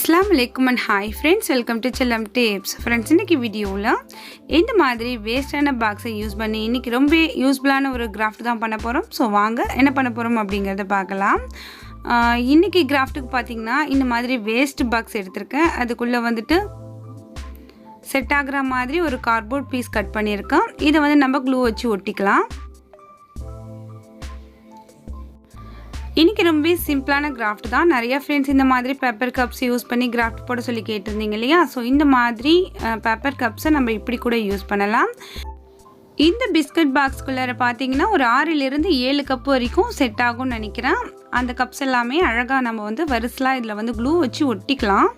Assalamualaikum and hi friends, welcome to Chellam Tips. Friends, இன்னைக்கு வீடியோல இந்த மாதிரி வேஸ்டான பாக்ஸை யூஸ் பண்ணி இன்னைக்கு ரொம்ப யூஸ்ஃபுல்லான ஒரு கிராஃப்ட் தான் பண்ண போறோம். சோ வாங்க என்ன பண்ண போறோம் அப்படிங்கறத பார்க்கலாம். இன்னைக்கு கிராஃப்ட்டுக்கு பாத்தீங்கன்னா இந்த மாதிரி வேஸ்ட் பாக்ஸ் எடுத்துர்க்கேன். அதுக்குள்ள வந்துட்டு செட் ஆகுற மாதிரி ஒரு கார்ட்போர்ட் பீஸ் கட் பண்ணியிருக்கேன். இத வந்து நம்ம க்ளூ வச்சு ஒட்டிக்கலாம். இன்னைக்கு ரொம்ப சிம்பிளான கிராஃப்ட் தான். நிறைய फ्रेंड्स இந்த மாதிரி பேப்பர் கப்ஸ் யூஸ் பண்ணி கிராஃப்ட் போட சொல்லி கேட்டிருந்தீங்க இல்லையா? சோ இந்த மாதிரி பேப்பர் கப்ஸை நம்ம இப்படி கூட யூஸ் பண்ணலாம். இந்த பிஸ்கட் பாக்ஸ்க்குள்ள பாத்தீங்கன்னா ஒரு 6 ல இருந்து 7 கப் வரைக்கும் செட் ஆகும்னு நினைக்கிறேன். அந்த கப்ஸ் எல்லாமே அழகா நம்ம வந்து வரிசையா இதல வந்து க்ளூ வச்சு ஒட்டிக்கலாம்.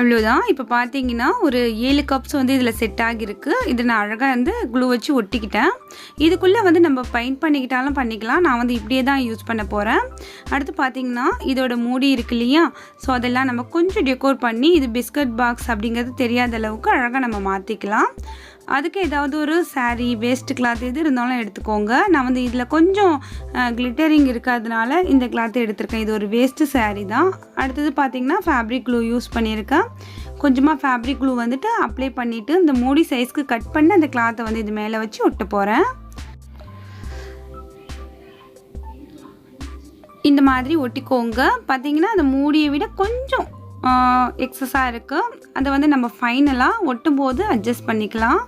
அவ்வளவுதான். இப்போ பாத்தீங்கன்னா ஒரு 7 கப்ஸ் வந்து இதல செட் ஆகி இருக்கு. இத நான் அழகா வந்து க்ளூ வச்சு ஒட்டிக்கிட்டேன். இதுக்குள்ள வந்து நம்ம பெயிண்ட் பண்ணிக்கிட்டாலும் பண்ணிக்கலாம். நான் வந்து இப்படியே தான் யூஸ் பண்ண போறேன். அடுத்து பாத்தீங்கன்னா இதோட மூடி இருக்கு இல்லையா? சோ அதெல்லாம் நம்ம கொஞ்சம் டெக்கோர் பண்ணி இது பிஸ்கட் பாக்ஸ் அப்படிங்கிறது தெரியாத அளவுக்கு அழகா நம்ம மாத்திக்கலாம். அதுக்கு ஏதாவது ஒரு saree வேஸ்ட் கிளாத் எது இருந்தாலும் எடுத்துக்கோங்க. நான் வந்து இதல கொஞ்சம் கிளிட்டரிங் இருக்கிறதுனால இந்த கிளாத் எடுத்துர்க்கேன். இது ஒரு வேஸ்ட் saree தான். அடுத்து பாத்தீங்கன்னா ஃபேப்ரிக் க்ளூ யூஸ் பண்ணிருக்கேன். கொஞ்சமா ஃபேப்ரிக் க்ளூ வந்துட்டு அப்ளை பண்ணிட்டு இந்த மூடி சைஸ்க்கு கட் பண்ண அந்த கிளாத்தை வந்து இது மேல வச்சு ஒட்ட போறேன். இந்த மாதிரி ஒட்டிக்கோங்க. பாத்தீங்கன்னா அந்த மூடியை விட கொஞ்சம் எக்ஸஸா இருக்கு. அத வந்து நம்ம ஃபைனலா ஒட்டும்போது அட்ஜஸ்ட் பண்ணிக்கலாம்.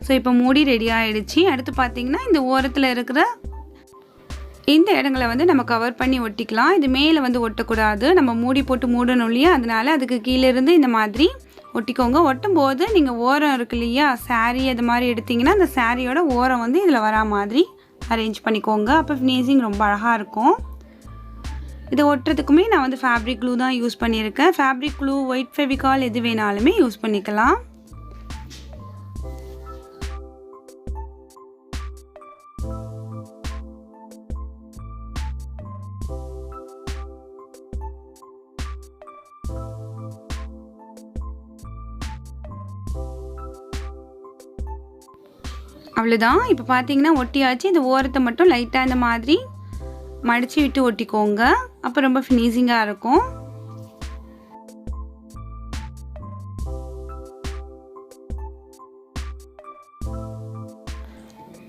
சோ இப்போ மூடி ரெடி ஆயிடுச்சு. அடுத்து பாத்தீங்கன்னா இந்த ஓரத்துல இருக்கிற இந்த இடங்களை வந்து நம்ம கவர் பண்ணி ஒட்டிக்கலாம். இது மேல வந்து ஒட்ட கூடாது. நம்ம மூடி போட்டு மூடணும் இல்லையா? அதனால அதுக்கு கீழ இருந்து இந்த மாதிரி ஒட்டிக்கோங்க. ஒட்டும்போது நீங்க ஓரம் இருக்கு இல்லையா? saree அது மாதிரி எடுத்தீங்கன்னா அந்த சாரியோட ஓரம் வந்து இதல வரா மாதிரி அரேஞ்ச் பண்ணிக்கோங்க. அப்ப ஃபினிஷிங் ரொம்ப அழகா இருக்கும். இத ஒட்றதுக்குமே நான் வந்து ஃபேப்ரிக் க்ளூ தான் யூஸ் பண்ணிருக்கேன். ஃபேப்ரிக் க்ளூ, ஒயிட் ஃபெவிகால் எது வேணாலுமே யூஸ் பண்ணிக்கலாம். அவ்வளவுதான். இப்போ பாத்தீங்கன்னா ஒட்டியாச்சு. இந்த ஓரத்தை மட்டும் லைட்டா இந்த மாதிரி மடிச்சு விட்டு ஒட்டிக்கோங்க. அப்ப ரொம்ப ஃபினிஷிங்கா இருக்கும்.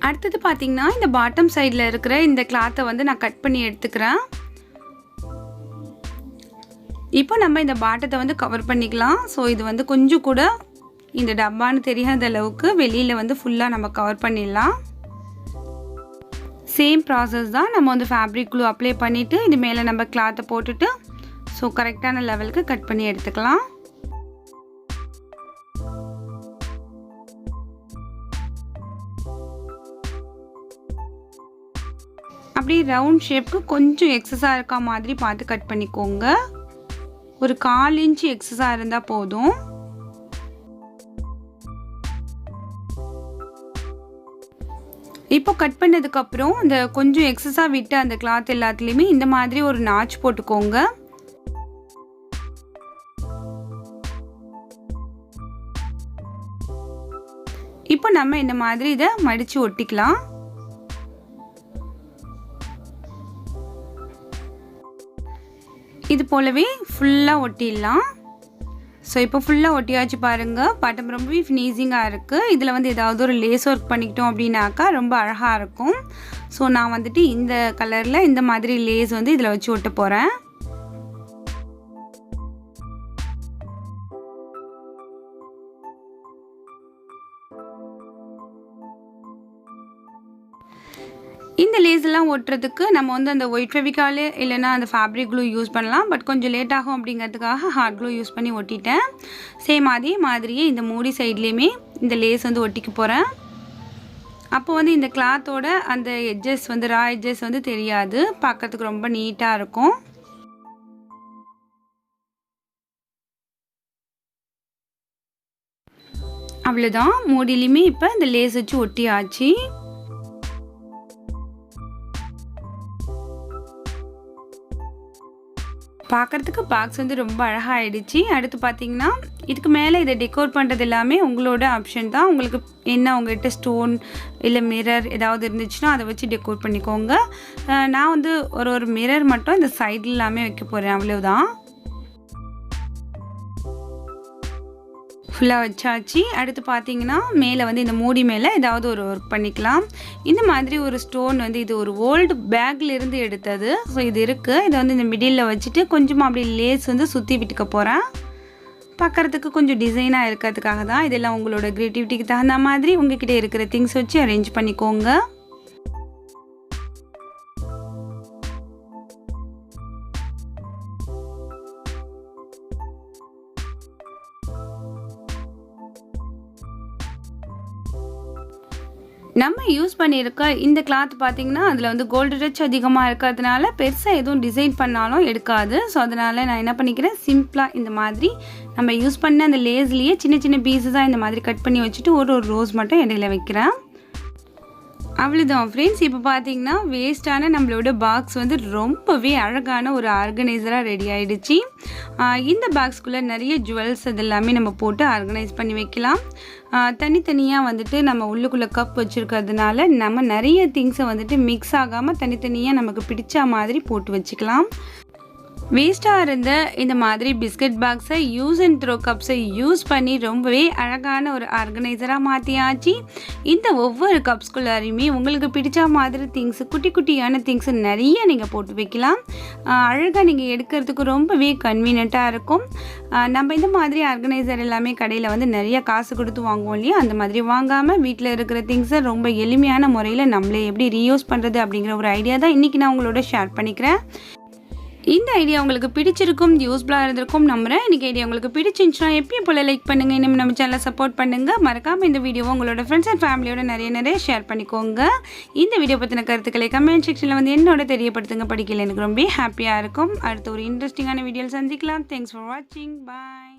அடுத்து பாத்தீங்கன்னா இந்த பாட்டம் சைடுல இருக்கிற இந்த கிளாத்தை வந்து நான் கட் பண்ணி எடுத்துக்கிறேன். இப்போ நம்ம இந்த பாட்டத்தை வந்து கவர் பண்ணிக்கலாம். சோ இது வந்து கொஞ்சம் கூட இந்த டப்பான்னு தெரியாத அளவுக்கு வெளியில வந்து ஃபுல்லா நம்ம கவர் பண்ணிடலாம். சேம் process தான். நம்ம வந்து ஃபேப்ரிக் க்ளூ அப்ளை பண்ணிட்டு இது மேல நம்ம கிளாத்தை போட்டுட்டு சோ கரெக்ட்டான லெவலுக்கு கட் பண்ணி எடுத்துக்கலாம். அப்படியே ரவுண்ட் ஷேப்க்கு கொஞ்சம் எக்ஸஸா இருக்க மாதிரி பார்த்து கட் பண்ணிக்கோங்க. ஒரு 1/4 இன்ச் எக்ஸஸா இருந்தா போதும். இப்போ கட் பண்ணதுக்கு அப்புறம் அந்த கொஞ்சம் எக்ஸஸா விட்டு அந்த கிளாத் எல்லாத்துலயுமே இந்த மாதிரி ஒரு நாட்ச் போட்டுக்கோங்க. இப்போ நம்ம இந்த மாதிரி இத மடிச்சு ஒட்டிக்கலாம். இது போலவே ஃபுல்லா ஒட்டிடலாம். சோ இப்போ ஃபுல்லா ஒட்டியாச்சு பாருங்க. பாட்டம் ரொம்ப ஃபினிஷிங்கா இருக்கு. இதுல வந்து ஏதாவது ஒரு லேஸ் வர்க் பண்ணிட்டோம் அப்படினாக்கா ரொம்ப அழகா இருக்கும். சோ நான் வந்துட்டு இந்த கலர்ல இந்த மாதிரி லேஸ் வந்து இதல வச்சு ஒட்ட போறேன். இந்த லேஸ் எல்லாம் ஒட்றதுக்கு நம்ம வந்து அந்த ஒயிட் ஃபெவிகால் இல்லனா அந்த ஃபேப்ரிக் க்ளூ யூஸ் பண்ணலாம். பட் கொஞ்சம் லேட் ஆகும் அப்படிங்கிறதுக்காக ஹார்ட் க்ளூ யூஸ் பண்ணி ஒட்டிட்டேன். சேம் அதே மாதிரியே இந்த மூடி சைடுலயுமே இந்த லேஸ் வந்து ஒட்டிக்க போறேன். அப்போ வந்து இந்த கிளாத்தோட அந்த எட்ஜஸ் வந்து ரா எட்ஜஸ் வந்து தெரியாது. பார்க்கிறதுக்கு ரொம்ப நீட்டா இருக்கும். அவ்வளவுதான். மூடிலயுமே இப்போ இந்த லேஸ் வச்சு ஒட்டியாச்சு. பார்க்குறதுக்கு பாக்ஸ் வந்து ரொம்ப அழகாக ஆயிடுச்சு. அடுத்து பார்த்தீங்கன்னா இதுக்கு மேலே இதை டெக்கோர் பண்ணுறது எல்லாமே உங்களோட ஆப்ஷன் தான். உங்களுக்கு என்ன உங்கள்கிட்ட ஸ்டோன் இல்லை மிரர் ஏதாவது இருந்துச்சுன்னா அதை வச்சு டெக்கோர் பண்ணிக்கோங்க. நான் வந்து ஒரு மிரர் மட்டும் இந்த சைடில் எல்லாமே வைக்க போகிறேன், அவ்வளோதான். ஃபுல்லாக வச்சாச்சு. அடுத்து பார்த்தீங்கன்னா மேலே வந்து இந்த மூடி மேலே ஏதாவது ஒரு ஒர்க் பண்ணிக்கலாம். இந்த மாதிரி ஒரு ஸ்டோன் வந்து இது ஒரு ஓல்டு பேக்லேருந்து எடுத்தது. ஸோ இது இருக்குது. இதை வந்து இந்த மிடில் வச்சுட்டு கொஞ்சமாக அப்படி லேஸ் வந்து சுற்றி விட்டுக்க போகிறேன். பார்க்குறதுக்கு கொஞ்சம் டிசைனாக இருக்கிறதுக்காக தான். இதெல்லாம் உங்களோட க்ரியேட்டிவிட்டிக்கு தகுந்த மாதிரி உங்ககிட்ட இருக்கிற திங்ஸ் வச்சு அரேஞ்ச் பண்ணிக்கோங்க. நம்ம யூஸ் பண்ணியிருக்க இந்த கிளாத் பார்த்திங்கன்னா அதில் வந்து கோல்டு டச் அதிகமாக இருக்கிறதுனால பெருசாக எதுவும் டிசைன் பண்ணாலும் எடுக்காது. ஸோ அதனால் நான் என்ன பண்ணிக்கிறேன், சிம்பிளாக இந்த மாதிரி நம்ம யூஸ் பண்ண அந்த லேஸ்லேயே சின்ன சின்ன பீஸஸாக இந்த மாதிரி கட் பண்ணி வச்சுட்டு ஒரு ரோஸ் மட்டும் இடையில வைக்கிறேன். அவ்வளோதான் ஃப்ரெண்ட்ஸ். இப்போ பார்த்தீங்கன்னா வேஸ்ட்டான நம்மளோட பாக்ஸ் வந்து ரொம்பவே அழகான ஒரு ஆர்கனைசராக ரெடி ஆகிடுச்சு. இந்த பாக்ஸ்குள்ளே நிறைய ஜுவல்ஸ் இதெல்லாமே நம்ம போட்டு ஆர்கனைஸ் பண்ணி வைக்கலாம். தனித்தனியாக வந்துட்டு நம்ம உள்ளுக்குள்ளே கப் வச்சுருக்கிறதுனால நம்ம நிறைய திங்ஸை வந்துட்டு மிக்ஸ் ஆகாமல் தனித்தனியாக நமக்கு பிடிச்ச மாதிரி போட்டு வச்சுக்கலாம். வேஸ்ட்டாக இருந்த இந்த மாதிரி பிஸ்கட் பாக்ஸை யூஸ் அண்ட் த்ரோ கப்ஸை யூஸ் பண்ணி ரொம்பவே அழகான ஒரு ஆர்கனைசராக மாற்றியாச்சு. இந்த ஒவ்வொரு கப்ஸ்குள்ளாரையுமே உங்களுக்கு பிடிச்ச மாதிரி திங்ஸு குட்டி குட்டியான திங்ஸு நிறைய நீங்கள் போட்டு வைக்கலாம். அழகாக நீங்கள் எடுக்கிறதுக்கு ரொம்பவே கன்வீனியண்ட்டாக இருக்கும். நம்ம இந்த மாதிரி ஆர்கனைசர் எல்லாமே கடையில் வந்து நிறைய காசு கொடுத்து வாங்குவோம் இல்லையா, அந்த மாதிரி வாங்காமல் வீட்டில் இருக்கிற திங்ஸை ரொம்ப எளிமையான முறையில் நம்மளே எப்படி ரீயூஸ் பண்ணுறது அப்படிங்கிற ஒரு ஐடியா தான் இன்றைக்கி நான் உங்களோட ஷேர் பண்ணிக்கிறேன். இந்த ஐடியா உங்களுக்கு பிடிச்சிருக்கும், யூஸ்ஃபுல்லாக இருந்திருக்கும் நம்புகிறேன். இன்றைக்கி ஐடியா உங்களுக்கு பிடிச்சிருந்துச்சுன்னா எப்பயும் போல் லைக் பண்ணுங்கள். இன்னும் நம்ம சேனலை சப்போர்ட் பண்ணுங்கள். மறக்காமல் இந்த வீடியோவை உங்களோட ஃப்ரெண்ட்ஸ் அண்ட் ஃபேமிலியோட நிறைய ஷேர் பண்ணிக்கோங்க. இந்த வீடியோ பற்றின கருத்துக்களை கமெண்ட் செக்ஷனில் வந்து என்னோட தெரியப்படுத்துங்க. படிக்கல எனக்கு ரொம்ப ஹாப்பியாக இருக்கும். அடுத்த ஒரு இன்ட்ரெஸ்டிங்கான வீடியோவில் சந்திக்கலாம். தேங்க்ஸ் ஃபார் வாட்சிங். பாய்.